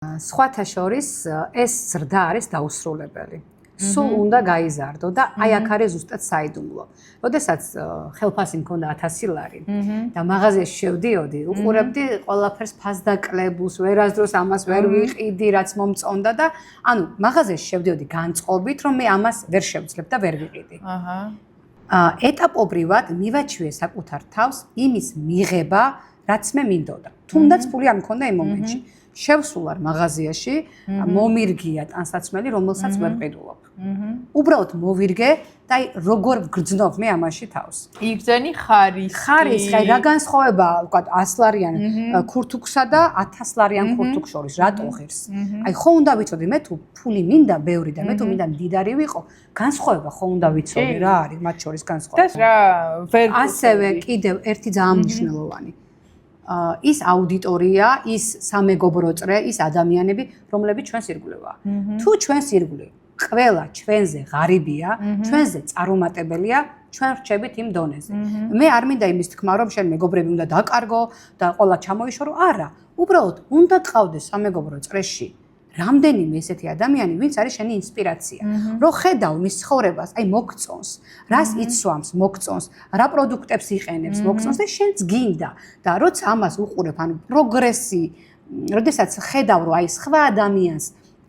სხვათა შორის ეს ზრდა არის დაუსრულებელი. სულ უნდა გაიზარდო და აი აქ არის ზუსტად საიდუმლო. როდესაც ხელფასი მქონდა 1000 ლარი და მაღაზიაში შევდიოდი, უყურებდი ყველაფერს ფასდაკლებულს, ვერასდროს ამას ვერ ვიყიდი, რაც მომწონდა და ანუ მაღაზიაში შევდიოდი განწყობით, რომ მე ამას ვერ შევძლებ და ვერ ვიყიდი. ეტაპობრივად მივაჩვიე საკუთარ თავს იმის მიღება, რაც მე მინდოდა. თუნდაც ფული არ მქონდა იმ მომენტში. შევსულ არ მაღაზიაში, მომირგია ტანსაცმელი, რომელსაც ვერ ყიდულობ. უბრალოდ მოვირგე და აი როგორ ვგრძნობ მე ამაში თავს. იგზენი ხარისხი. აი რა განსხვავებაა, ვთქვათ 100 ლარიან ქურთუქსა და 1000 ლარიან ქურთუქს შორის, რატო ღირს? აი ხო უნდა ვიცოდი მე თუ ფული მინდა ბევრი და მე თუ მინდა მდიდარი ვიყო, განსხვავება ხო უნდა ვიცოდი რა არის მათ შორის განსხვავება. და რა ვერ ასევე კიდევ ერთი ძალიან მნიშვნელოვანი ის აუდიტორია, ის სამეგობრო წრე, ის ადამიანები, რომლებიც ჩვენს ირგვლივაა. თუ ჩვენს ირგვლივ ყველა ჩვენზე ღარიბია, ჩვენზე წარუმატებელია, ჩვენ რჩებით იმ დონეზე. მე არ მინდა იმის თქმა, რომ შენ მეგობრები უნდა დაკარგო და ყველა ჩამოიშორო, არა. უბრალოდ უნდა გყავდეს სამეგობრო წრეში რამდენიმე ესეთი ადამიანი, ვინც არის შენი ინსპირაცია. რომ ხედავ მის ცხოვრებას, აი მოგწონს, რას იცვამს, მოგწონს, რა პროდუქტებს იყენებს, მოგწონს და შენც გინდა. და როცა ამას უყურებ, ანუ პროგრესი, როდესაც ხედავ, რომ აი სხვა ადამიანს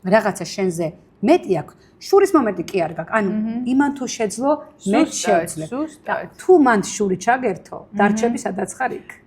რაღაცა შენზე მეტი აქვს, შურის მომენტი კი არ გაქვს. ანუ იმან თუ შეძლო, მე შევძლებ. თუ მან შური ჩაგერთო, დარჩები სადაც ხარ იქ.